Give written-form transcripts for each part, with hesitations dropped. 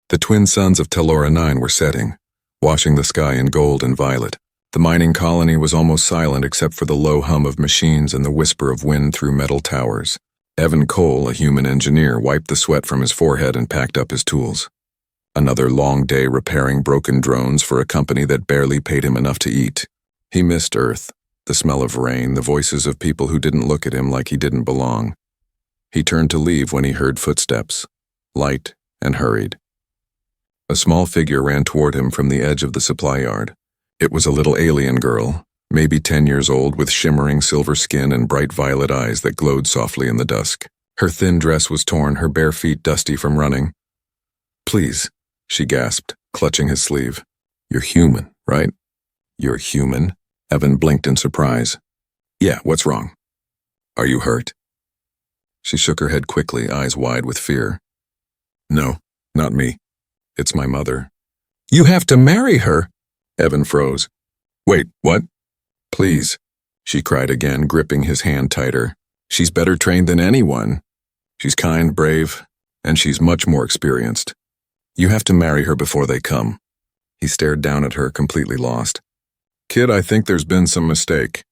The twin suns of Telora 9 were setting, washing the sky in gold and violet. The mining colony was almost silent except for the low hum of machines and the whisper of wind through metal towers. Evan Cole, a human engineer, wiped the sweat from his forehead and packed up his tools. Another long day repairing broken drones for a company that barely paid him enough to eat. He missed Earth, the smell of rain, the voices of people who didn't look at him like he didn't belong. He turned to leave when he heard footsteps, light and hurried. A small figure ran toward him from the edge of the supply yard. It was a little alien girl, maybe 10 years old, with shimmering silver skin and bright violet eyes that glowed softly in the dusk. Her thin dress was torn, her bare feet dusty from running. "Please," she gasped, clutching his sleeve. "You're human, right?" "You're human?" Evan blinked in surprise. "Yeah, what's wrong? Are you hurt?" She shook her head quickly, eyes wide with fear. "No, not me. It's my mother." "You have to marry her!" Evan froze. "Wait, what?" "Please," she cried again, gripping his hand tighter. "She's better trained than anyone. She's kind, brave, and she's much more experienced. You have to marry her before they come." He stared down at her, completely lost. "Kid, I think there's been some mistake.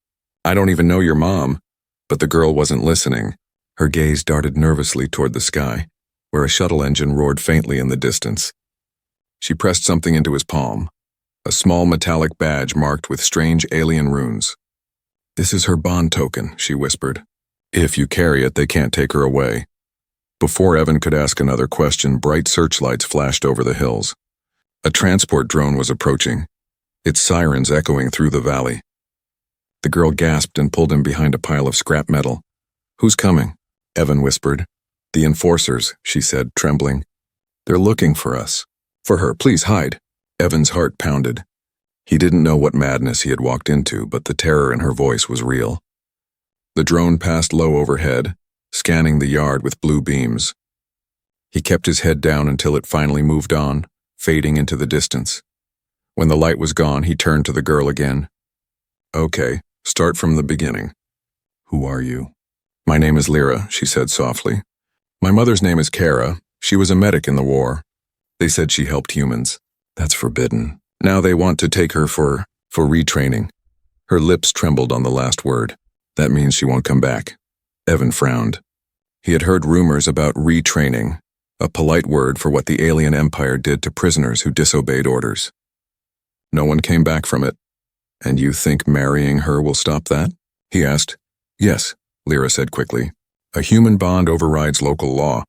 I don't even know your mom." But the girl wasn't listening. Her gaze darted nervously toward the sky, where a shuttle engine roared faintly in the distance. She pressed something into his palm, a small metallic badge marked with strange alien runes. "This is her bond token," she whispered. "If you carry it, they can't take her away." Before Evan could ask another question, bright searchlights flashed over the hills. A transport drone was approaching, its sirens echoing through the valley. The girl gasped and pulled him behind a pile of scrap metal. "Who's coming?" Evan whispered. "The enforcers," she said, trembling. "They're looking for us." "For her, please hide." Evan's heart pounded. He didn't know what madness he had walked into, but the terror in her voice was real. The drone passed low overhead, scanning the yard with blue beams. He kept his head down until it finally moved on, fading into the distance. When the light was gone, he turned to the girl again. "Okay, start from the beginning. Who are you?" "My name is Lyra," she said softly. "My mother's name is Kara. She was a medic in the war. They said she helped humans. That's forbidden. Now they want to take her for retraining." Her lips trembled on the last word. "That means she won't come back." Evan frowned. He had heard rumors about retraining, a polite word for what the alien empire did to prisoners who disobeyed orders. "No one came back from it. And you think marrying her will stop that?" he asked. "Yes," Lyra said quickly. "A human bond overrides local law.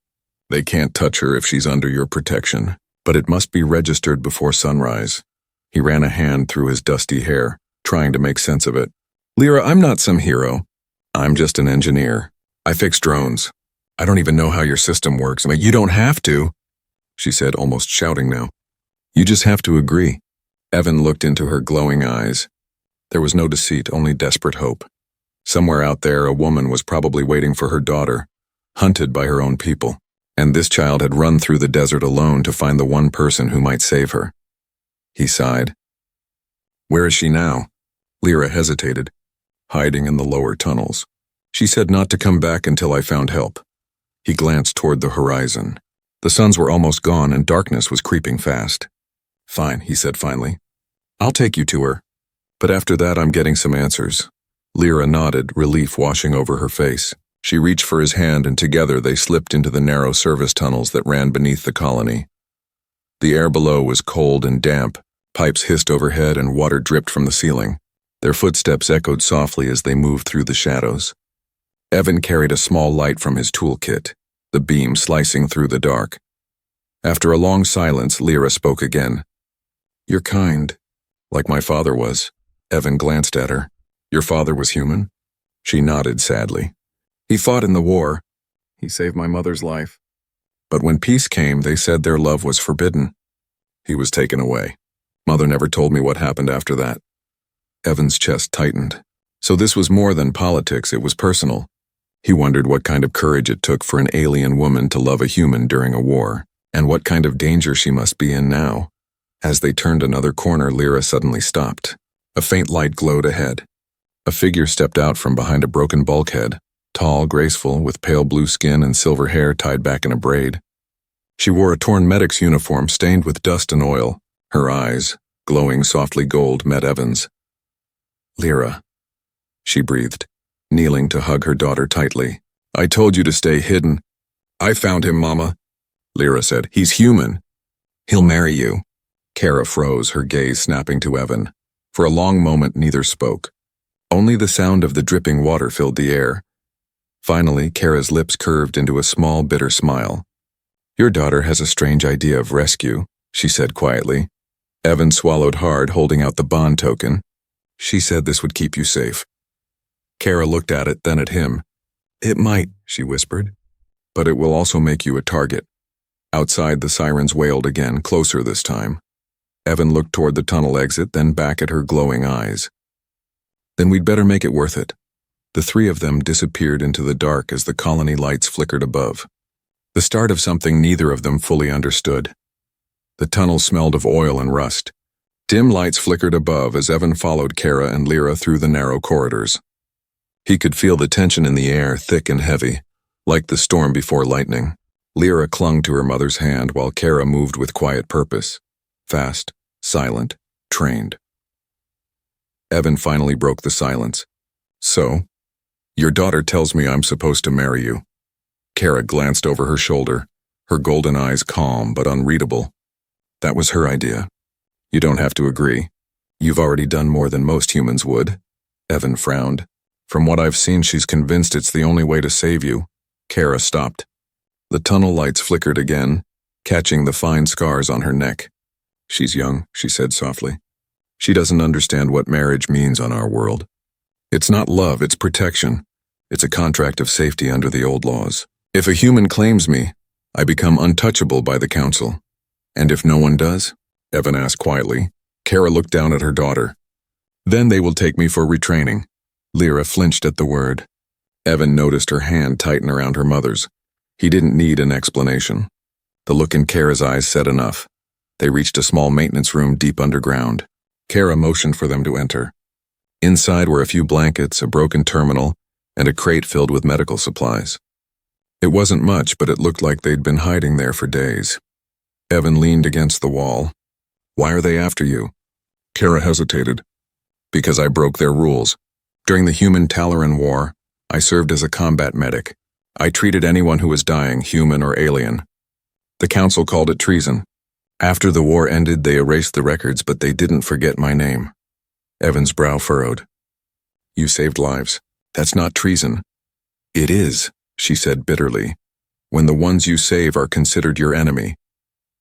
They can't touch her if she's under your protection, but it must be registered before sunrise." He ran a hand through his dusty hair, trying to make sense of it. "Lyra, I'm not some hero. I'm just an engineer. I fix drones. I don't even know how your system works, but you don't have to," she said, almost shouting now. "You just have to agree." Evan looked into her glowing eyes. There was no deceit, only desperate hope. Somewhere out there, a woman was probably waiting for her daughter, hunted by her own people. And this child had run through the desert alone to find the one person who might save her. He sighed. "Where is she now?" Lyra hesitated. "Hiding in the lower tunnels. She said not to come back until I found help." He glanced toward the horizon. The suns were almost gone and darkness was creeping fast. "Fine," he said finally. "I'll take you to her. But after that, I'm getting some answers." Lyra nodded, relief washing over her face. She reached for his hand, and together they slipped into the narrow service tunnels that ran beneath the colony. The air below was cold and damp. Pipes hissed overhead and water dripped from the ceiling. Their footsteps echoed softly as they moved through the shadows. Evan carried a small light from his toolkit, the beam slicing through the dark. After a long silence, Lyra spoke again. "You're kind, like my father was." Evan glanced at her. "Your father was human?" She nodded sadly. "He fought in the war. He saved my mother's life. But when peace came, they said their love was forbidden. He was taken away. Mother never told me what happened after that." Evan's chest tightened. So this was more than politics, it was personal. He wondered what kind of courage it took for an alien woman to love a human during a war, and what kind of danger she must be in now. As they turned another corner, Lyra suddenly stopped. A faint light glowed ahead. A figure stepped out from behind a broken bulkhead. Tall, graceful, with pale blue skin and silver hair tied back in a braid. She wore a torn medic's uniform stained with dust and oil. Her eyes, glowing softly gold, met Evan's. "Lyra," she breathed, kneeling to hug her daughter tightly. "I told you to stay hidden." "I found him, Mama," Lyra said. "He's human. He'll marry you." Kara froze, her gaze snapping to Evan. For a long moment, neither spoke. Only the sound of the dripping water filled the air. Finally, Kara's lips curved into a small, bitter smile. "Your daughter has a strange idea of rescue," she said quietly. Evan swallowed hard, holding out the bond token. "She said this would keep you safe." Kara looked at it, then at him. "It might," she whispered, "but it will also make you a target." Outside, the sirens wailed again, closer this time. Evan looked toward the tunnel exit, then back at her glowing eyes. "Then we'd better make it worth it." The three of them disappeared into the dark as the colony lights flickered above. The start of something neither of them fully understood. The tunnel smelled of oil and rust. Dim lights flickered above as Evan followed Kara and Lyra through the narrow corridors. He could feel the tension in the air, thick and heavy, like the storm before lightning. Lyra clung to her mother's hand while Kara moved with quiet purpose. Fast, silent, trained. Evan finally broke the silence. "So, your daughter tells me I'm supposed to marry you." Kara glanced over her shoulder, her golden eyes calm but unreadable. "That was her idea. You don't have to agree. You've already done more than most humans would." Evan frowned. "From what I've seen, she's convinced it's the only way to save you." Kara stopped. The tunnel lights flickered again, catching the fine scars on her neck. "She's young," she said softly. "She doesn't understand what marriage means on our world. It's not love, it's protection. It's a contract of safety under the old laws. If a human claims me, I become untouchable by the council. And if no one does?" Evan asked quietly. Kara looked down at her daughter. "Then they will take me for retraining." Lyra flinched at the word. Evan noticed her hand tighten around her mother's. He didn't need an explanation. The look in Kara's eyes said enough. They reached a small maintenance room deep underground. Kara motioned for them to enter. Inside were a few blankets, a broken terminal, and a crate filled with medical supplies. It wasn't much, but it looked like they'd been hiding there for days. Evan leaned against the wall. "Why are they after you?" Kara hesitated. "Because I broke their rules. During the Human-Talaran War, I served as a combat medic. I treated anyone who was dying, human or alien. The council called it treason. After the war ended, they erased the records, but they didn't forget my name." Evan's brow furrowed. "You saved lives. That's not treason." "It is," she said bitterly, "when the ones you save are considered your enemy."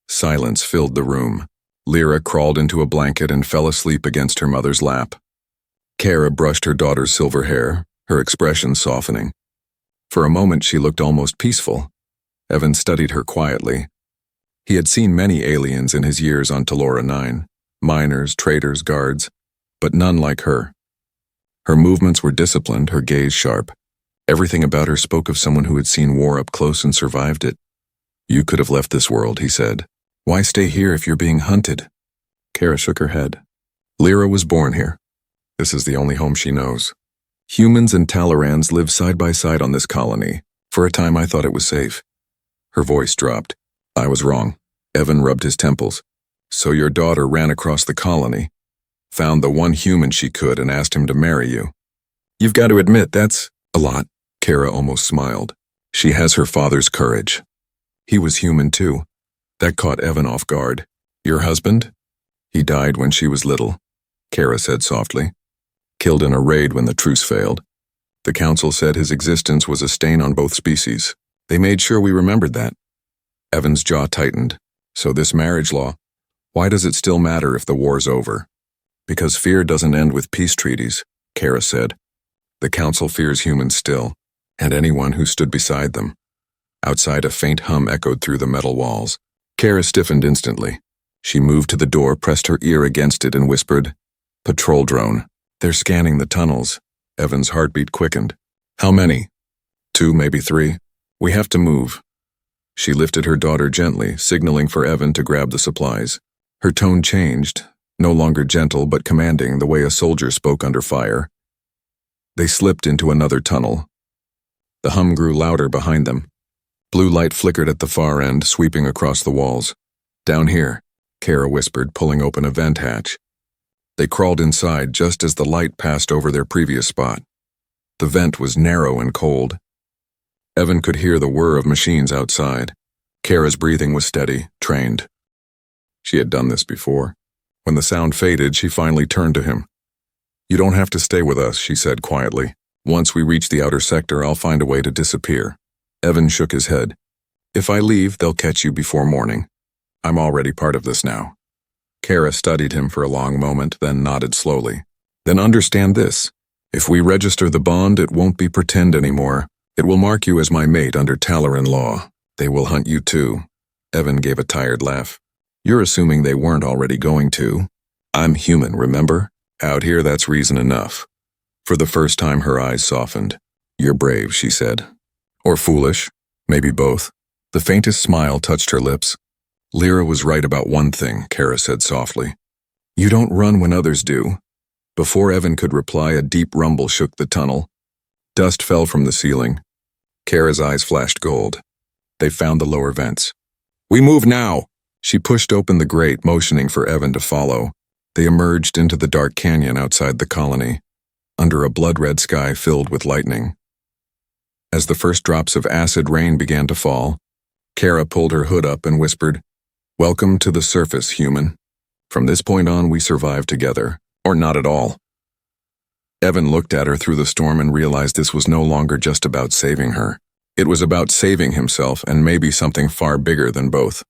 Silence filled the room. Lyra crawled into a blanket and fell asleep against her mother's lap. Kara brushed her daughter's silver hair, her expression softening. For a moment she looked almost peaceful. Evan studied her quietly. He had seen many aliens in his years on Talora 9, miners, traders, guards, but none like her. Her movements were disciplined, her gaze sharp. Everything about her spoke of someone who had seen war up close and survived it. "You could have left this world," he said. "Why stay here if you're being hunted?" Kara shook her head. "Lyra was born here. This is the only home she knows. Humans and Talorans live side by side on this colony. For a time I thought it was safe." Her voice dropped. "I was wrong." Evan rubbed his temples. "So your daughter ran across the colony, found the one human she could, and asked him to marry you. You've got to admit, that's a lot." Kara almost smiled. "She has her father's courage. He was human too." That caught Evan off guard. "Your husband?" "He died when she was little," Kara said softly. "Killed in a raid when the truce failed. The council said his existence was a stain on both species. They made sure we remembered that." Evan's jaw tightened. "So this marriage law, why does it still matter if the war's over?" "Because fear doesn't end with peace treaties," Kara said. "The council fears humans still, and anyone who stood beside them." Outside, a faint hum echoed through the metal walls. Kara stiffened instantly. She moved to the door, pressed her ear against it, and whispered, "Patrol drone. They're scanning the tunnels." Evan's heartbeat quickened. "How many?" "2, maybe 3. We have to move." She lifted her daughter gently, signaling for Evan to grab the supplies. Her tone changed, no longer gentle but commanding, the way a soldier spoke under fire. They slipped into another tunnel. The hum grew louder behind them. Blue light flickered at the far end, sweeping across the walls. "Down here," Kara whispered, pulling open a vent hatch. They crawled inside just as the light passed over their previous spot. The vent was narrow and cold. Evan could hear the whir of machines outside. Kara's breathing was steady, trained. She had done this before. When the sound faded, she finally turned to him. "You don't have to stay with us," she said quietly. "Once we reach the outer sector, I'll find a way to disappear." Evan shook his head. "If I leave, they'll catch you before morning. I'm already part of this now." Kara studied him for a long moment, then nodded slowly. "Then understand this. If we register the bond, it won't be pretend anymore. It will mark you as my mate under Talaran law. They will hunt you too." Evan gave a tired laugh. "You're assuming they weren't already going to. I'm human, remember? Out here, that's reason enough." For the first time, her eyes softened. "You're brave," she said. "Or foolish. Maybe both." The faintest smile touched her lips. "Lyra was right about one thing," Kara said softly. "You don't run when others do." Before Evan could reply, a deep rumble shook the tunnel. Dust fell from the ceiling. Kara's eyes flashed gold. They found the lower vents. "We move now!" She pushed open the grate, motioning for Evan to follow. They emerged into the dark canyon outside the colony, under a blood-red sky filled with lightning. As the first drops of acid rain began to fall, Kara pulled her hood up and whispered, "Welcome to the surface, human. From this point on, we survive together, or not at all." Evan looked at her through the storm and realized this was no longer just about saving her. It was about saving himself and maybe something far bigger than both.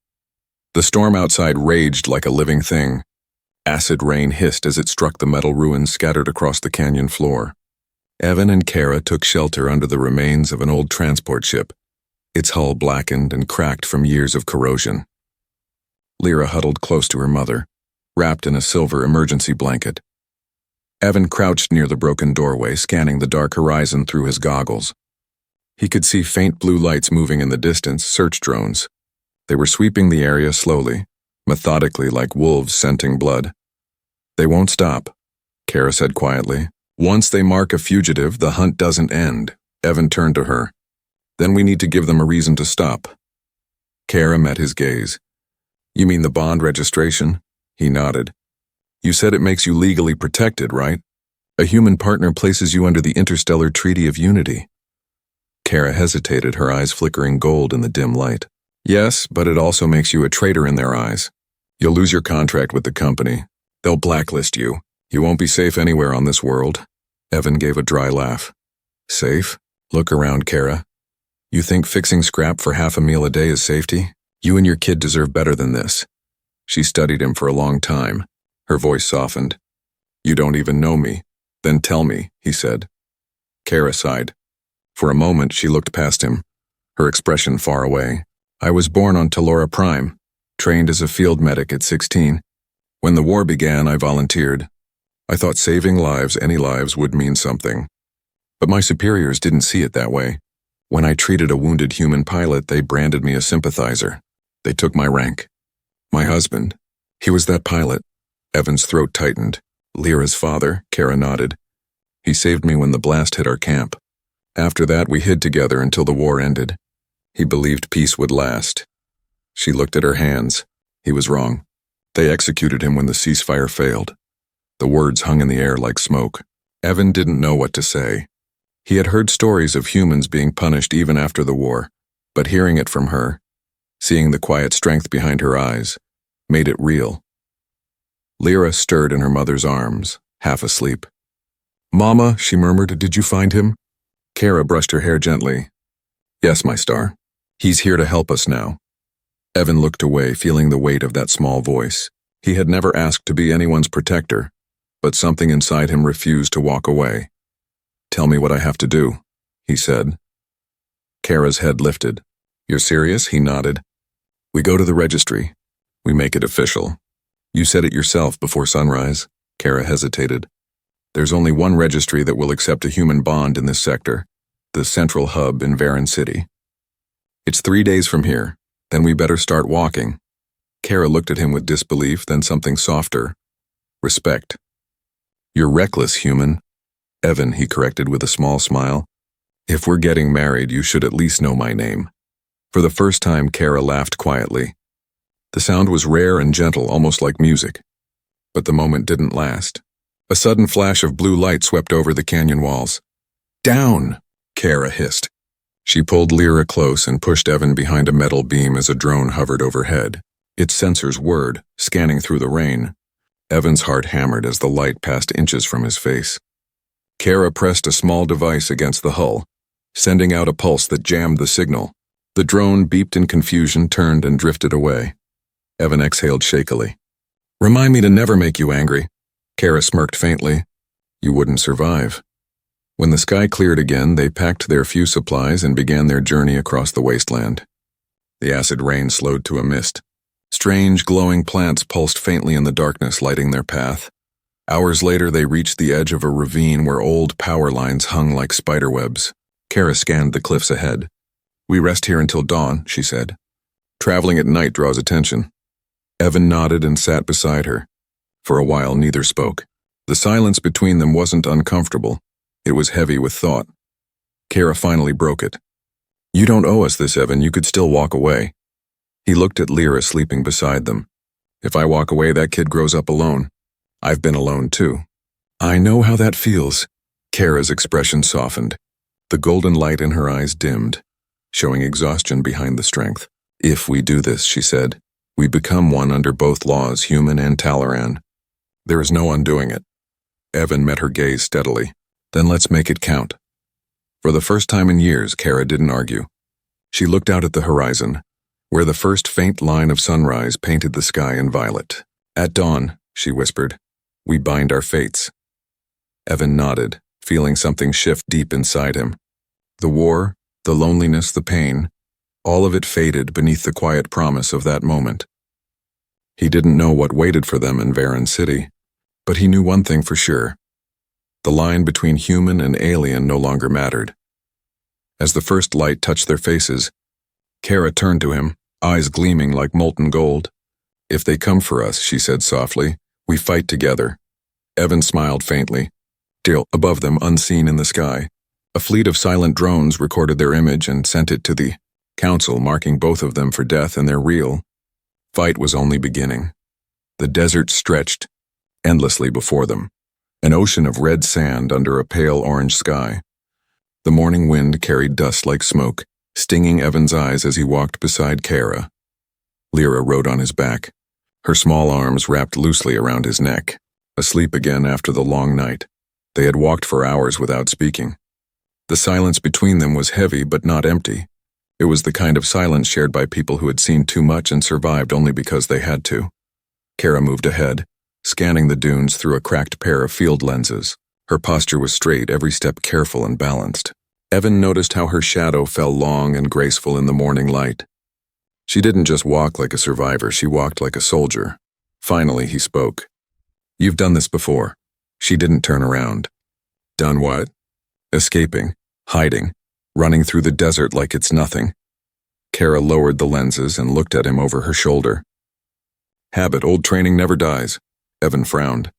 The storm outside raged like a living thing. Acid rain hissed as it struck the metal ruins scattered across the canyon floor. Evan and Kara took shelter under the remains of an old transport ship, its hull blackened and cracked from years of corrosion. Lyra huddled close to her mother, wrapped in a silver emergency blanket. Evan crouched near the broken doorway, scanning the dark horizon through his goggles. He could see faint blue lights moving in the distance, search drones. They were sweeping the area slowly, methodically like wolves scenting blood. "They won't stop," Kara said quietly. "Once they mark a fugitive, the hunt doesn't end." Evan turned to her. "Then we need to give them a reason to stop." Kara met his gaze. "You mean the bond registration?" He nodded. "You said it makes you legally protected, right? A human partner places you under the Interstellar Treaty of Unity." Kara hesitated, her eyes flickering gold in the dim light. "Yes, but it also makes you a traitor in their eyes. You'll lose your contract with the company. They'll blacklist you. You won't be safe anywhere on this world." Evan gave a dry laugh. "Safe? Look around, Kara. You think fixing scrap for half a meal a day is safety? You and your kid deserve better than this." She studied him for a long time. Her voice softened. "You don't even know me. Then tell me," he said. Kara sighed. For a moment, she looked past him, her expression far away. "I was born on Telora Prime, trained as a field medic at 16. When the war began, I volunteered. I thought saving lives, any lives, would mean something. But my superiors didn't see it that way. When I treated a wounded human pilot, they branded me a sympathizer. They took my rank. My husband, he was that pilot." Evan's throat tightened. "Lyra's father," Kara nodded. "He saved me when the blast hit our camp. After that, we hid together until the war ended. He believed peace would last." She looked at her hands. He was wrong. They executed him when the ceasefire failed. The words hung in the air like smoke. Evan didn't know what to say. He had heard stories of humans being punished even after the war, but hearing it from her, seeing the quiet strength behind her eyes, made it real. Lyra stirred in her mother's arms, half asleep. "Mama," she murmured, "did you find him?" Kara brushed her hair gently. "Yes, my star. He's here to help us now." Evan looked away, feeling the weight of that small voice. He had never asked to be anyone's protector, but something inside him refused to walk away. "Tell me what I have to do," he said. Kara's head lifted. "You're serious?" He nodded. "We go to the registry. We make it official. You said it yourself before sunrise." Kara hesitated. "There's only one registry that will accept a human bond in this sector, the central hub in Varan City. It's 3 days from here. Then we better start walking." Kara looked at him with disbelief, then something softer. "Respect." "You're reckless, human." "Evan," he corrected with a small smile. "If we're getting married, you should at least know my name." For the first time, Kara laughed quietly. The sound was rare and gentle, almost like music. But the moment didn't last. A sudden flash of blue light swept over the canyon walls. "Down!" Kara hissed. She pulled Lyra close and pushed Evan behind a metal beam as a drone hovered overhead, its sensors whirred, scanning through the rain. Evan's heart hammered as the light passed inches from his face. Kara pressed a small device against the hull, sending out a pulse that jammed the signal. The drone beeped in confusion, turned, and drifted away. Evan exhaled shakily. "Remind me to never make you angry." Kara smirked faintly. "You wouldn't survive." When the sky cleared again, they packed their few supplies and began their journey across the wasteland. The acid rain slowed to a mist. Strange, glowing plants pulsed faintly in the darkness, lighting their path. Hours later, they reached the edge of a ravine where old power lines hung like spiderwebs. Kara scanned the cliffs ahead. "We rest here until dawn," she said. "Traveling at night draws attention." Evan nodded and sat beside her. For a while, neither spoke. The silence between them wasn't uncomfortable. It was heavy with thought. Kara finally broke it. "You don't owe us this, Evan. You could still walk away." He looked at Lyra sleeping beside them. "If I walk away, that kid grows up alone. I've been alone too." "I know how that feels." Kara's expression softened. The golden light in her eyes dimmed, showing exhaustion behind the strength. "If we do this," she said, "we become one under both laws, human and Talaran. There is no undoing it." Evan met her gaze steadily. "Then let's make it count." For the first time in years, Kara didn't argue. She looked out at the horizon, where the first faint line of sunrise painted the sky in violet. "At dawn," she whispered, "we bind our fates." Evan nodded, feeling something shift deep inside him. The war, the loneliness, the pain, all of it faded beneath the quiet promise of that moment. He didn't know what waited for them in Varan City, but he knew one thing for sure. The line between human and alien no longer mattered. As the first light touched their faces, Kara turned to him, eyes gleaming like molten gold. "If they come for us," she said softly, "we fight together." Evan smiled faintly. Still, above them, unseen in the sky, a fleet of silent drones recorded their image and sent it to the council, marking both of them for death, and their real fight was only beginning. The desert stretched endlessly before them, an ocean of red sand under a pale orange sky. The morning wind carried dust like smoke, stinging Evan's eyes as he walked beside Kara. Lyra rode on his back, her small arms wrapped loosely around his neck, asleep again after the long night. They had walked for hours without speaking. The silence between them was heavy but not empty. It was the kind of silence shared by people who had seen too much and survived only because they had to. Kara moved ahead, scanning the dunes through a cracked pair of field lenses. Her posture was straight, every step careful and balanced. Evan noticed how her shadow fell long and graceful in the morning light. She didn't just walk like a survivor, she walked like a soldier. Finally, he spoke. "You've done this before." She didn't turn around. "Done what?" "Escaping, hiding, running through the desert like it's nothing." Kara lowered the lenses and looked at him over her shoulder. "Habit, old training never dies." Evan frowned.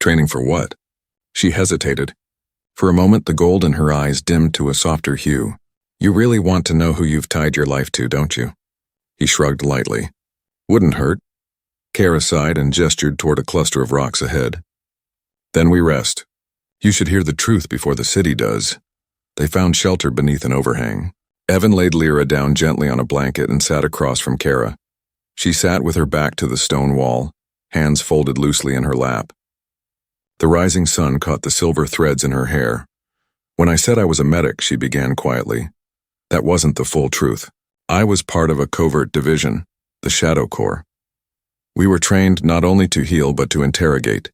"Training for what?" She hesitated. For a moment, the gold in her eyes dimmed to a softer hue. "You really want to know who you've tied your life to, don't you?" He shrugged lightly. "Wouldn't hurt." Kara sighed and gestured toward a cluster of rocks ahead. "Then we rest. You should hear the truth before the city does." They found shelter beneath an overhang. Evan laid Lyra down gently on a blanket and sat across from Kara. She sat with her back to the stone wall, hands folded loosely in her lap. The rising sun caught the silver threads in her hair. "When I said I was a medic," she began quietly, "that wasn't the full truth. I was part of a covert division, the Shadow Corps. We were trained not only to heal but to interrogate,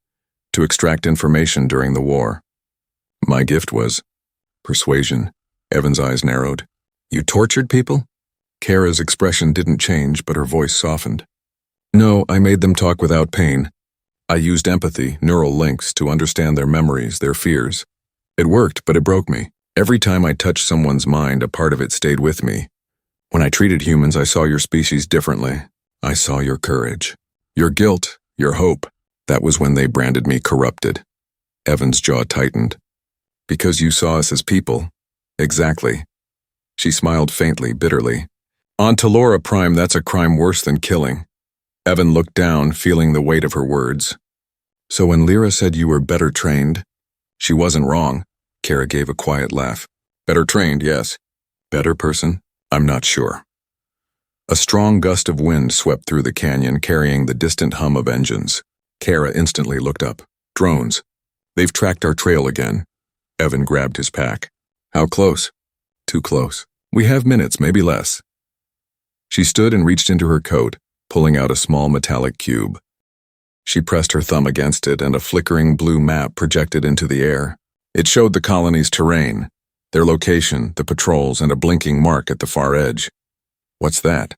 to extract information during the war. My gift was persuasion." Evan's eyes narrowed. "You tortured people?" Kara's expression didn't change, but her voice softened. "No, I made them talk without pain. I used empathy, neural links, to understand their memories, their fears. It worked, but it broke me. Every time I touched someone's mind, a part of it stayed with me. When I treated humans, I saw your species differently. I saw your courage, your guilt, your hope. That was when they branded me corrupted." Evan's jaw tightened. "Because you saw us as people." "Exactly." She smiled faintly, bitterly. On Telora Prime, that's a crime worse than killing. Evan looked down, feeling the weight of her words. So when Lyra said you were better trained, she wasn't wrong. Kara gave a quiet laugh. Better trained, yes. Better person? I'm not sure. A strong gust of wind swept through the canyon, carrying the distant hum of engines. Kara instantly looked up. Drones. They've tracked our trail again. Evan grabbed his pack. How close? Too close. We have minutes, maybe less. She stood and reached into her coat, pulling out a small metallic cube. She pressed her thumb against it, and a flickering blue map projected into the air. It showed the colony's terrain, their location, the patrols, and a blinking mark at the far edge. What's that?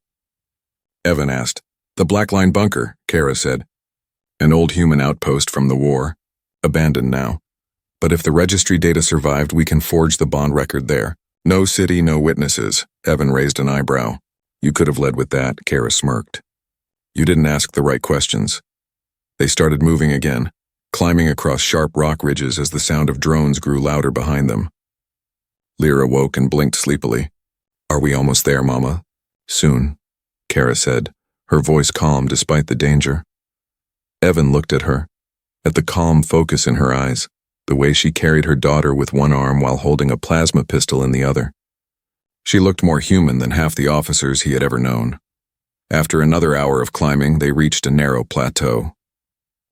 Evan asked. The Black Line bunker, Kara said. An old human outpost from the war. Abandoned now. But if the registry data survived, we can forge the bond record there. No city, no witnesses. Evan raised an eyebrow. You could have led with that, Kara smirked. You didn't ask the right questions. They started moving again, climbing across sharp rock ridges as the sound of drones grew louder behind them. Lyra woke and blinked sleepily. Are we almost there, Mama? Soon, Kara said, her voice calm despite the danger. Evan looked at her, at the calm focus in her eyes, the way she carried her daughter with one arm while holding a plasma pistol in the other. She looked more human than half the officers he had ever known. After another hour of climbing, they reached a narrow plateau.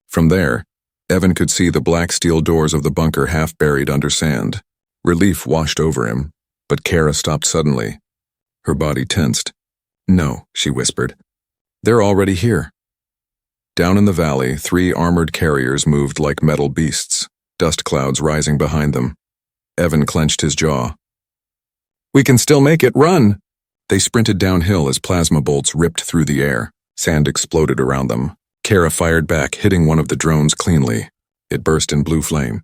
From there, Evan could see the black steel doors of the bunker half buried under sand. Relief washed over him, but Kara stopped suddenly. Her body tensed. No, she whispered. They're already here. Down in the valley, 3 armored carriers moved like metal beasts, dust clouds rising behind them. Evan clenched his jaw. We can still make it, run! They sprinted downhill as plasma bolts ripped through the air. Sand exploded around them. Kara fired back, hitting one of the drones cleanly. It burst in blue flame.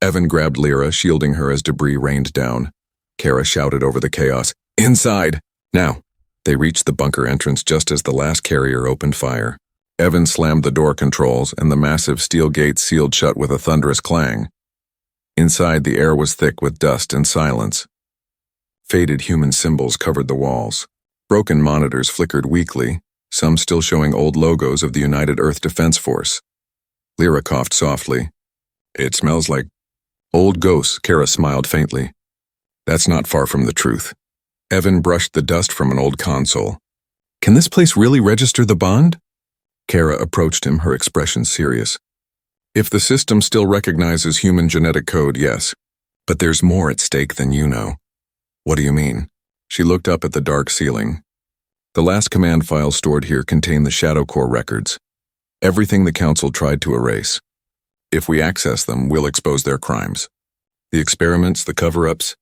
Evan grabbed Lyra, shielding her as debris rained down. Kara shouted over the chaos, Inside! Now! They reached the bunker entrance just as the last carrier opened fire. Evan slammed the door controls, and the massive steel gates sealed shut with a thunderous clang. Inside, the air was thick with dust and silence. Faded human symbols covered the walls. Broken monitors flickered weakly, some still showing old logos of the United Earth Defense Force. Lyra coughed softly. It smells like old ghosts, Kara smiled faintly. That's not far from the truth. Evan brushed the dust from an old console. Can this place really register the bond? Kara approached him, her expression serious. If the system still recognizes human genetic code, yes. But there's more at stake than you know. What do you mean? She looked up at the dark ceiling. The last command files stored here contain the Shadow Corps records. Everything the Council tried to erase. If we access them, we'll expose their crimes. The experiments, the cover-ups.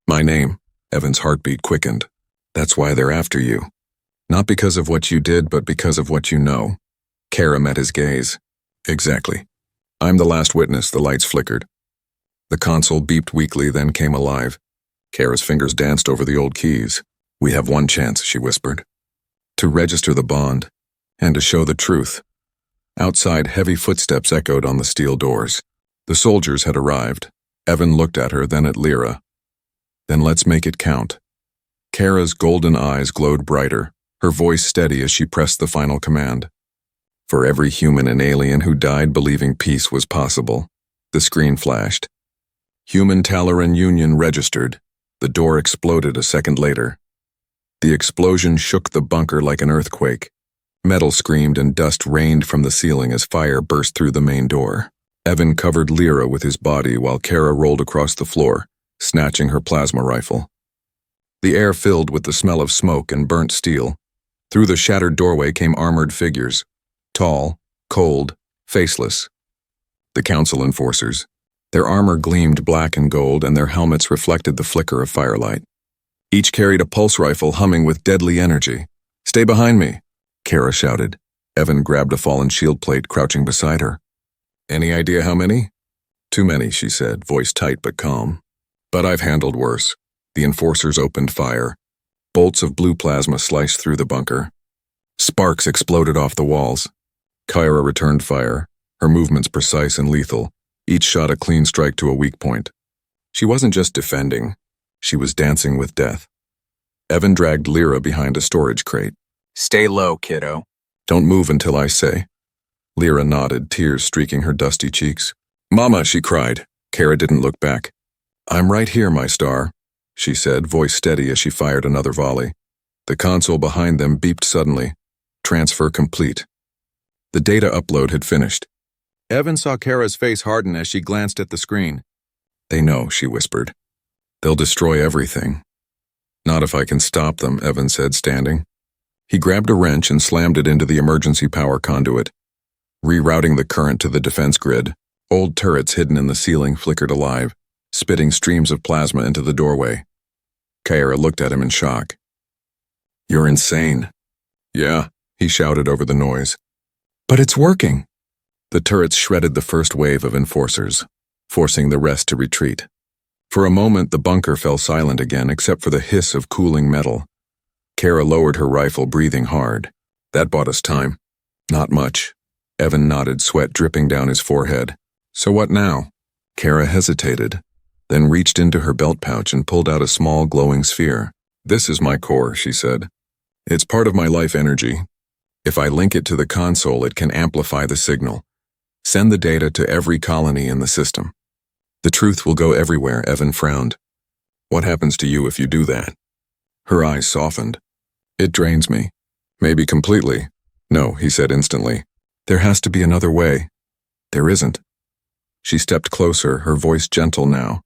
My name. Evan's heartbeat quickened. That's why they're after you. Not because of what you did, but because of what you know. Kara met his gaze. Exactly. I'm the last witness, the lights flickered. The console beeped weakly, then came alive. Kara's fingers danced over the old keys. We have one chance, she whispered. To register the bond, and to show the truth. Outside, heavy footsteps echoed on the steel doors. The soldiers had arrived. Evan looked at her, then at Lyra. Then let's make it count. Kara's golden eyes glowed brighter, her voice steady as she pressed the final command. For every human and alien who died believing peace was possible. The screen flashed. Human Talaran Union registered. The door exploded a second later. The explosion shook the bunker like an earthquake. Metal screamed and dust rained from the ceiling as fire burst through the main door. Evan covered Lyra with his body while Kara rolled across the floor, snatching her plasma rifle. The air filled with the smell of smoke and burnt steel. Through the shattered doorway came armored figures. Tall, cold, faceless. The Council enforcers. Their armor gleamed black and gold, and their helmets reflected the flicker of firelight. Each carried a pulse rifle humming with deadly energy. Stay behind me, Kara shouted. Evan grabbed a fallen shield plate, crouching beside her. Any idea how many? Too many, she said, voice tight but calm. But I've handled worse. The enforcers opened fire. Bolts of blue plasma sliced through the bunker. Sparks exploded off the walls. Kyra returned fire, her movements precise and lethal, each shot a clean strike to a weak point. She wasn't just defending, she was dancing with death. Evan dragged Lyra behind a storage crate. Stay low, kiddo. Don't move until I say. Lyra nodded, tears streaking her dusty cheeks. Mama, she cried. Kara didn't look back. I'm right here, my star, she said, voice steady as she fired another volley. The console behind them beeped suddenly. Transfer complete. The data upload had finished. Evan saw Kara's face harden as she glanced at the screen. They know, she whispered. They'll destroy everything. Not if I can stop them, Evan said, standing. He grabbed a wrench and slammed it into the emergency power conduit, rerouting the current to the defense grid. Old turrets hidden in the ceiling flickered alive, spitting streams of plasma into the doorway. Kara looked at him in shock. You're insane. Yeah, he shouted over the noise. But it's working. The turrets shredded the first wave of enforcers, forcing the rest to retreat. For a moment, the bunker fell silent again, except for the hiss of cooling metal. Kara lowered her rifle, breathing hard. That bought us time. Not much. Evan nodded, sweat dripping down his forehead. So what now? Kara hesitated, then reached into her belt pouch and pulled out a small glowing sphere. This is my core, she said. It's part of my life energy. If I link it to the console, it can amplify the signal. Send the data to every colony in the system. The truth will go everywhere, Evan frowned. What happens to you if you do that? Her eyes softened. It drains me. Maybe completely. No, he said instantly. There has to be another way. There isn't. She stepped closer, her voice gentle now.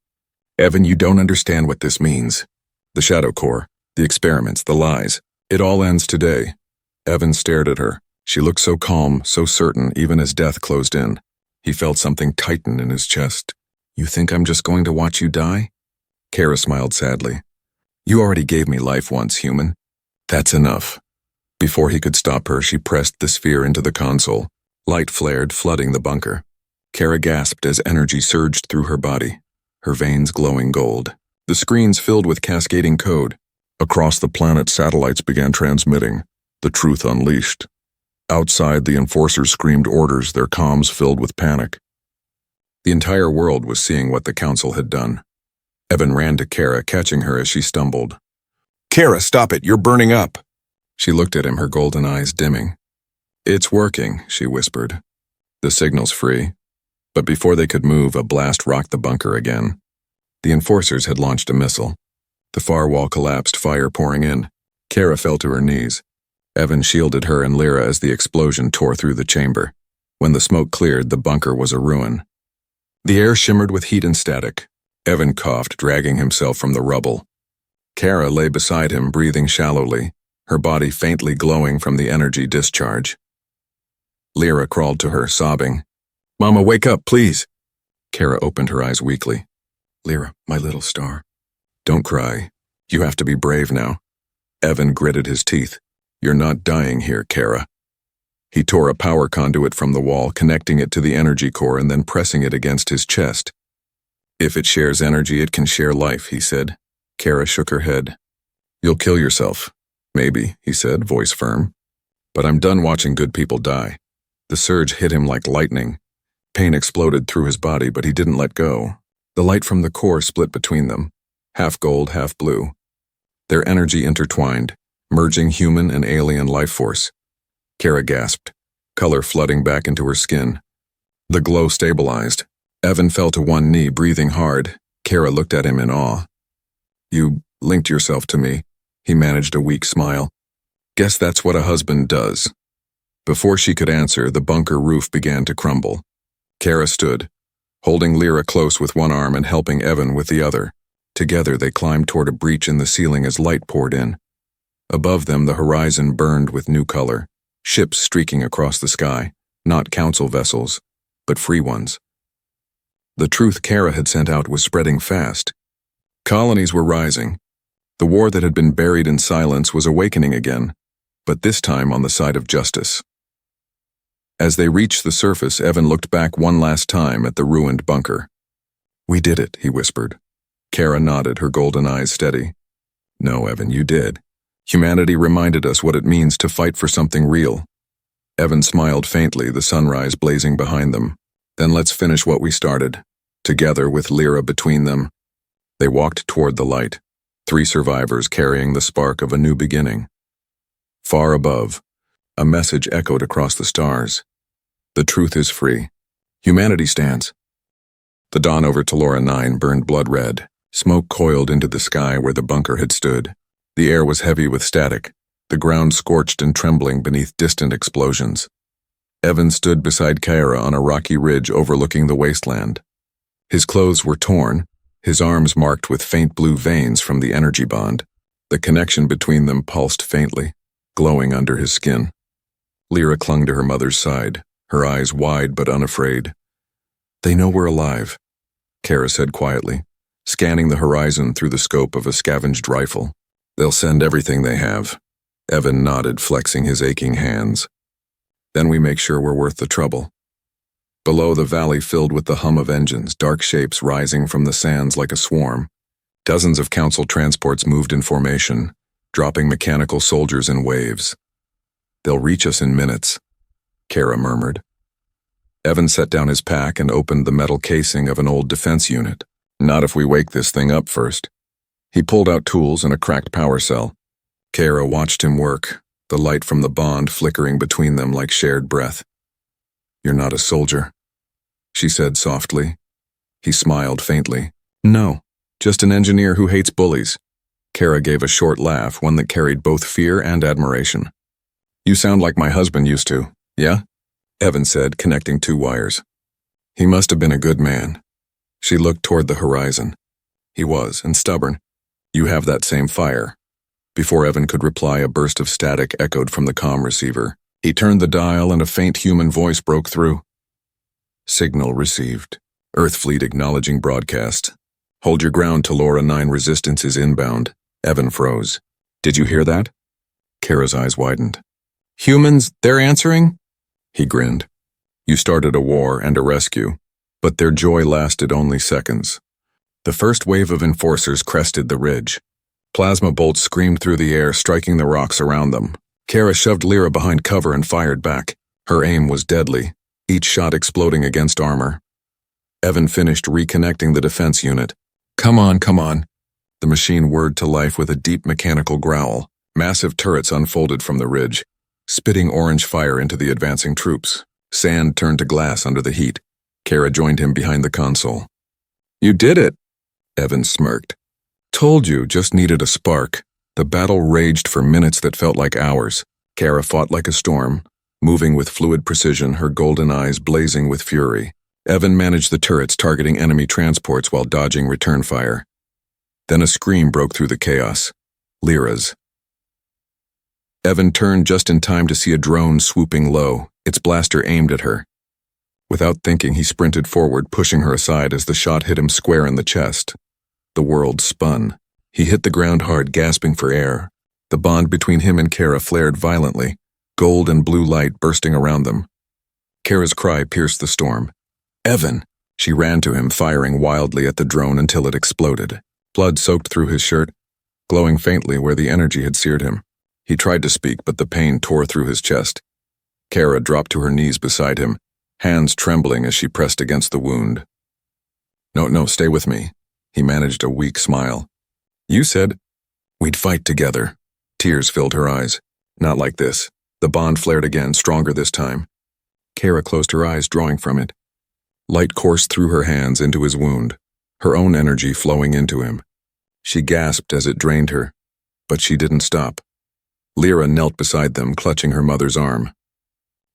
Evan, you don't understand what this means. The Shadow Core, the experiments, the lies. It all ends today. Evan stared at her. She looked so calm, so certain, even as death closed in. He felt something tighten in his chest. You think I'm just going to watch you die? Kara smiled sadly. You already gave me life once, human. That's enough. Before he could stop her, she pressed the sphere into the console. Light flared, flooding the bunker. Kara gasped as energy surged through her body, her veins glowing gold. The screens filled with cascading code. Across the planet, satellites began transmitting, the truth unleashed. Outside, the enforcers screamed orders, their comms filled with panic. The entire world was seeing what the council had done. Evan ran to Kara, catching her as she stumbled. Kara, stop it, you're burning up. She looked at him, her golden eyes dimming. It's working, she whispered. The signal's free. But before they could move, a blast rocked the bunker again. The enforcers had launched a missile. The far wall collapsed, fire pouring in. Kara fell to her knees. Evan shielded her and Lyra as the explosion tore through the chamber. When the smoke cleared, the bunker was a ruin. The air shimmered with heat and static. Evan coughed, dragging himself from the rubble. Kara lay beside him, breathing shallowly, her body faintly glowing from the energy discharge. Lyra crawled to her, sobbing. Mama, wake up, please. Kara opened her eyes weakly. Lyra, my little star. Don't cry. You have to be brave now. Evan gritted his teeth. You're not dying here, Kara. He tore a power conduit from the wall, connecting it to the energy core and then pressing it against his chest. If it shares energy, it can share life, he said. Kara shook her head. You'll kill yourself. Maybe, he said, voice firm. But I'm done watching good people die. The surge hit him like lightning. Pain exploded through his body, but he didn't let go. The light from the core split between them, half gold, half blue. Their energy intertwined, merging human and alien life force. Kara gasped, color flooding back into her skin. The glow stabilized. Evan fell to one knee, breathing hard. Kara looked at him in awe. You linked yourself to me. He managed a weak smile. Guess that's what a husband does. Before she could answer, the bunker roof began to crumble. Kara stood, holding Lyra close with one arm and helping Evan with the other. Together they climbed toward a breach in the ceiling as light poured in. Above them, the horizon burned with new color, ships streaking across the sky, not council vessels, but free ones. The truth Kara had sent out was spreading fast. Colonies were rising. The war that had been buried in silence was awakening again, but this time on the side of justice. As they reached the surface, Evan looked back one last time at the ruined bunker. We did it, he whispered. Kara nodded, her golden eyes steady. No, Evan, you did. Humanity reminded us what it means to fight for something real. Evan smiled faintly, the sunrise blazing behind them. Then let's finish what we started, together with Lyra between them. They walked toward the light, 3 survivors carrying the spark of a new beginning. Far above, a message echoed across the stars. The truth is free. Humanity stands. The dawn over Telora 9 burned blood red. Smoke coiled into the sky where the bunker had stood. The air was heavy with static, the ground scorched and trembling beneath distant explosions. Evan stood beside Kyra on a rocky ridge overlooking the wasteland. His clothes were torn, his arms marked with faint blue veins from the energy bond. The connection between them pulsed faintly, glowing under his skin. Lyra clung to her mother's side, her eyes wide but unafraid. "They know we're alive," Kyra said quietly, scanning the horizon through the scope of a scavenged rifle. "They'll send everything they have." Evan nodded, flexing his aching hands. "Then we make sure we're worth the trouble." Below, the valley filled with the hum of engines, dark shapes rising from the sands like a swarm. Dozens of council transports moved in formation, dropping mechanical soldiers in waves. "They'll reach us in minutes," Kyra murmured. Evan set down his pack and opened the metal casing of an old defense unit. "Not if we wake this thing up first." He pulled out tools and a cracked power cell. Kyra watched him work, the light from the bond flickering between them like shared breath. "You're not a soldier," she said softly. He smiled faintly. "No, just an engineer who hates bullies." Kyra gave a short laugh, one that carried both fear and admiration. "You sound like my husband used to, yeah?" Evan said, connecting 2 wires. "He must have been a good man." She looked toward the horizon. "He was, and stubborn. You have that same fire." Before Evan could reply, a burst of static echoed from the comm receiver. He turned the dial and a faint human voice broke through. "Signal received. Earth fleet acknowledging broadcast. Hold your ground, Telora 9 resistance is inbound." Evan froze. "Did you hear that?" Kyra's eyes widened. "Humans, they're answering?" He grinned. "You started a war and a rescue, but their joy lasted only seconds." The first wave of enforcers crested the ridge. Plasma bolts screamed through the air, striking the rocks around them. Kyra shoved Lyra behind cover and fired back. Her aim was deadly, each shot exploding against armor. Evan finished reconnecting the defense unit. Come on. The machine whirred to life with a deep mechanical growl. Massive turrets unfolded from the ridge, spitting orange fire into the advancing troops. Sand turned to glass under the heat. Kyra joined him behind the console. "You did it," Evan smirked. "Told you, just needed a spark." The battle raged for minutes that felt like hours. Kyra fought like a storm, moving with fluid precision, her golden eyes blazing with fury. Evan managed the turrets, targeting enemy transports while dodging return fire. Then a scream broke through the chaos. Lyra's. Evan turned just in time to see a drone swooping low, its blaster aimed at her. Without thinking, he sprinted forward, pushing her aside as the shot hit him square in the chest. The world spun. He hit the ground hard, gasping for air. The bond between him and Kyra flared violently, gold and blue light bursting around them. Kyra's cry pierced the storm. "Evan!" She ran to him, firing wildly at the drone until it exploded. Blood soaked through his shirt, glowing faintly where the energy had seared him. He tried to speak, but the pain tore through his chest. Kyra dropped to her knees beside him, hands trembling as she pressed against the wound. No, stay with me." He managed a weak smile. "You said we'd fight together." Tears filled her eyes. "Not like this." The bond flared again, stronger this time. Kyra closed her eyes, drawing from it. Light coursed through her hands into his wound, her own energy flowing into him. She gasped as it drained her, but she didn't stop. Lyra knelt beside them, clutching her mother's arm.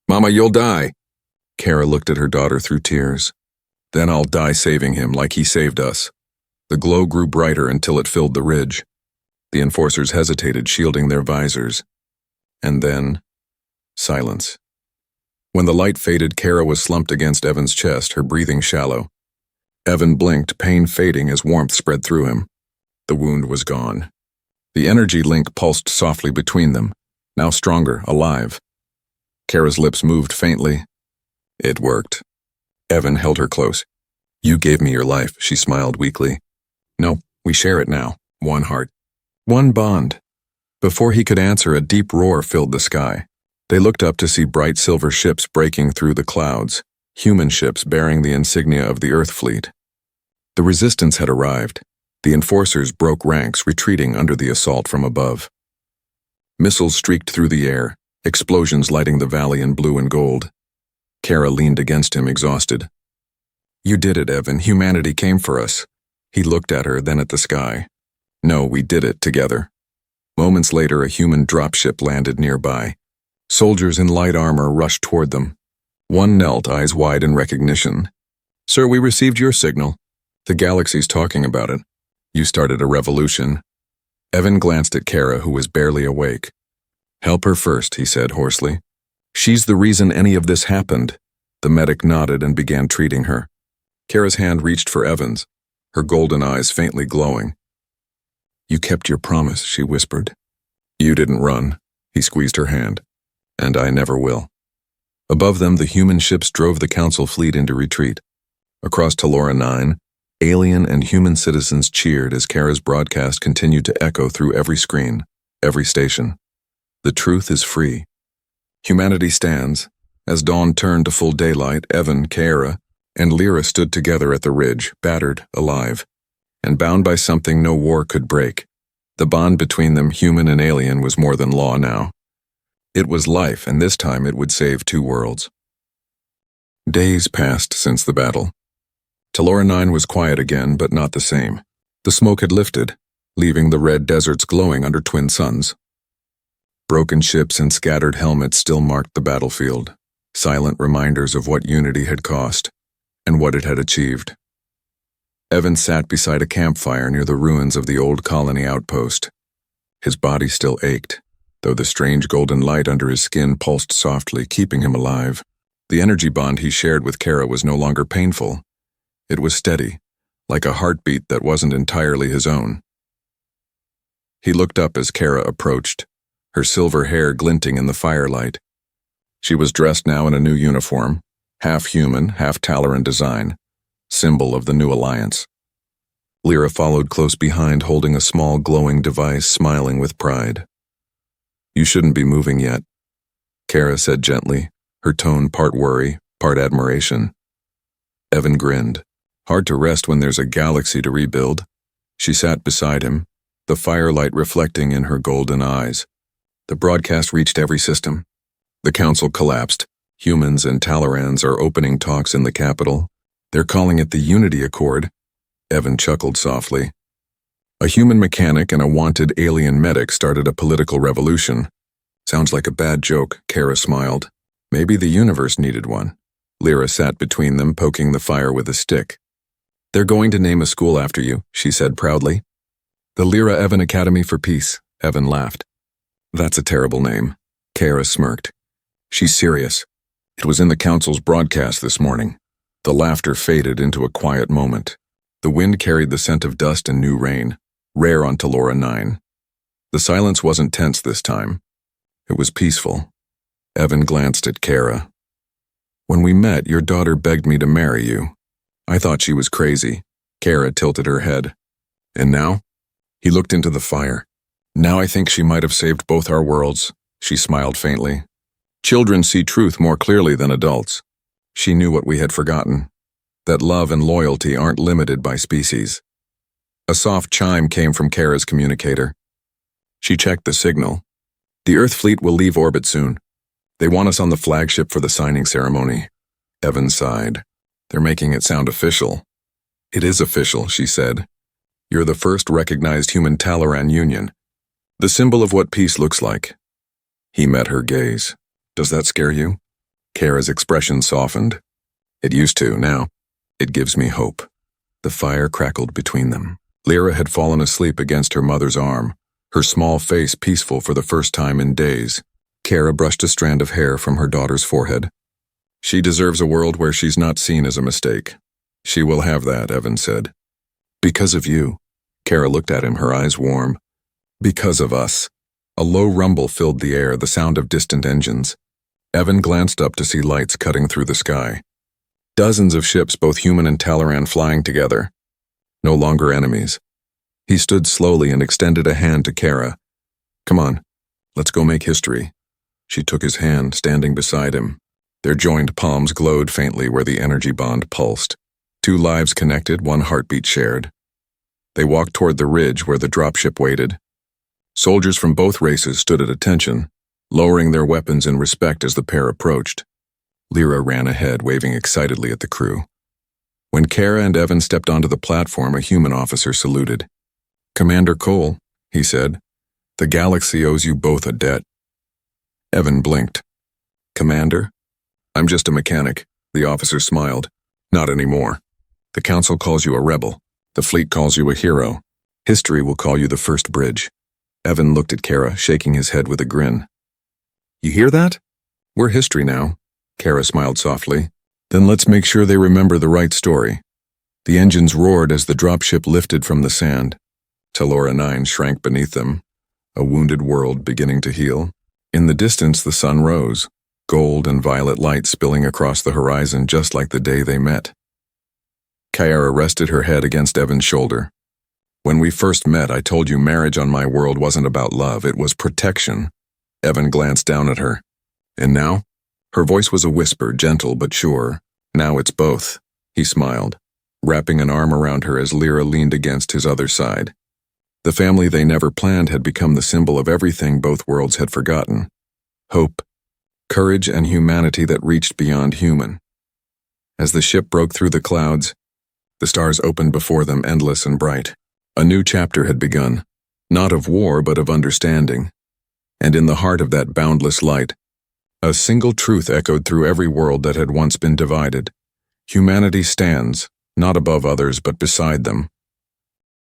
"Mama, you'll die." Kyra looked at her daughter through tears. "Then I'll die saving him like he saved us." The glow grew brighter until it filled the ridge. The enforcers hesitated, shielding their visors. And then, silence. When the light faded, Kyra was slumped against Evan's chest, her breathing shallow. Evan blinked, pain fading as warmth spread through him. The wound was gone. The energy link pulsed softly between them, now stronger, alive. Kyra's lips moved faintly. It worked. Evan held her close. "You gave me your life," she smiled weakly. "No, we share it now. One heart. One bond." Before he could answer, a deep roar filled the sky. They looked up to see bright silver ships breaking through the clouds, human ships bearing the insignia of the Earth fleet. The resistance had arrived. The enforcers broke ranks, retreating under the assault from above. Missiles streaked through the air, explosions lighting the valley in blue and gold. Kara leaned against him, exhausted. "You did it, Evan. Humanity came for us." He looked at her, then at the sky. "No, we did it together." Moments later, a human dropship landed nearby. Soldiers in light armor rushed toward them. One knelt, eyes wide in recognition. "Sir, we received your signal. The galaxy's talking about it. You started a revolution." Evan glanced at Kara, who was barely awake. "Help her first," he said hoarsely. "She's the reason any of this happened." The medic nodded and began treating her. Kara's hand reached for Evan's, her golden eyes faintly glowing. "You kept your promise," she whispered. "You didn't run." He squeezed her hand. "And I never will." Above them, the human ships drove the Council fleet into retreat. Across Talora 9, alien and human citizens cheered as Kara's broadcast continued to echo through every screen, every station. The truth is free. Humanity stands. As dawn turned to full daylight, Evan, Kara, and Lyra stood together at the ridge, battered, alive, and bound by something no war could break. The bond between them, human and alien, was more than law now. It was life, and this time it would save two worlds. Days passed since the battle. Talora 9 was quiet again, but not the same. The smoke had lifted, leaving the red deserts glowing under twin suns. Broken ships and scattered helmets still marked the battlefield, silent reminders of what unity had cost and what it had achieved. Evan sat beside a campfire near the ruins of the old colony outpost. His body still ached, though the strange golden light under his skin pulsed softly, keeping him alive. The energy bond he shared with Kara was no longer painful. It was steady, like a heartbeat that wasn't entirely his own. He looked up as Kara approached, her silver hair glinting in the firelight. She was dressed now in a new uniform, half human, half Talaran design, symbol of the new alliance. Lyra followed close behind, holding a small glowing device, smiling with pride. "You shouldn't be moving yet," Kara said gently, her tone part worry, part admiration. Evan grinned. "Hard to rest when there's a galaxy to rebuild." She sat beside him, the firelight reflecting in her golden eyes. The broadcast reached every system. The Council collapsed. Humans and Talarans are opening talks in the capital. They're calling it the Unity Accord. Evan chuckled softly. A human mechanic and a wanted alien medic started a political revolution. Sounds like a bad joke, Kara smiled. Maybe the universe needed one. Lyra sat between them, poking the fire with a stick. "They're going to name a school after you," she said proudly. "The Lyra Evan Academy for Peace," Evan laughed. "That's a terrible name," Kara smirked. "She's serious. It was in the Council's broadcast this morning." The laughter faded into a quiet moment. The wind carried the scent of dust and new rain, rare on Talora 9. The silence wasn't tense this time. It was peaceful. Evan glanced at Kara. "When we met, your daughter begged me to marry you. I thought she was crazy." Kara tilted her head. "And now?" He looked into the fire. "Now I think she might have saved both our worlds," she smiled faintly. "Children see truth more clearly than adults." She knew what we had forgotten, that love and loyalty aren't limited by species. A soft chime came from Kara's communicator. She checked the signal. "The Earth fleet will leave orbit soon. They want us on the flagship for the signing ceremony." Evan sighed. "They're making it sound official." "It is official," she said. "You're the first recognized human Talaran union, the symbol of what peace looks like." He met her gaze. "Does that scare you?" Kara's expression softened. "It used to, now. It gives me hope." The fire crackled between them. Lyra had fallen asleep against her mother's arm, her small face peaceful for the first time in days. Kara brushed a strand of hair from her daughter's forehead. "She deserves a world where she's not seen as a mistake." "She will have that," Evan said. "Because of you." Kara looked at him, her eyes warm. "Because of us." A low rumble filled the air, the sound of distant engines. Evan glanced up to see lights cutting through the sky. Dozens of ships, both human and Talaran, flying together. No longer enemies. He stood slowly and extended a hand to Kara. "Come on, let's go make history." She took his hand, standing beside him. Their joined palms glowed faintly where the energy bond pulsed. Two lives connected, one heartbeat shared. They walked toward the ridge where the dropship waited. Soldiers from both races stood at attention, lowering their weapons in respect as the pair approached. Lyra ran ahead, waving excitedly at the crew. When Kara and Evan stepped onto the platform, a human officer saluted. "Commander Cole," he said, "the galaxy owes you both a debt." Evan blinked. "Commander? I'm just a mechanic," the officer smiled. "Not anymore. The Council calls you a rebel. The fleet calls you a hero. History will call you the first bridge." Evan looked at Kara, shaking his head with a grin. "You hear that? We're history now." Kara smiled softly. "Then let's make sure they remember the right story." The engines roared as the dropship lifted from the sand. Telora 9 shrank beneath them, a wounded world beginning to heal. In the distance, the sun rose, gold and violet light spilling across the horizon just like the day they met. Kyara rested her head against Evan's shoulder. "When we first met, I told you marriage on my world wasn't about love, it was protection." Evan glanced down at her. "And now?" Her voice was a whisper, gentle but sure. "Now it's both," he smiled, wrapping an arm around her as Lyra leaned against his other side. The family they never planned had become the symbol of everything both worlds had forgotten. Hope, courage, and humanity that reached beyond human. As the ship broke through the clouds, the stars opened before them, endless and bright. A new chapter had begun, not of war but of understanding. And in the heart of that boundless light, a single truth echoed through every world that had once been divided. Humanity stands, not above others but beside them,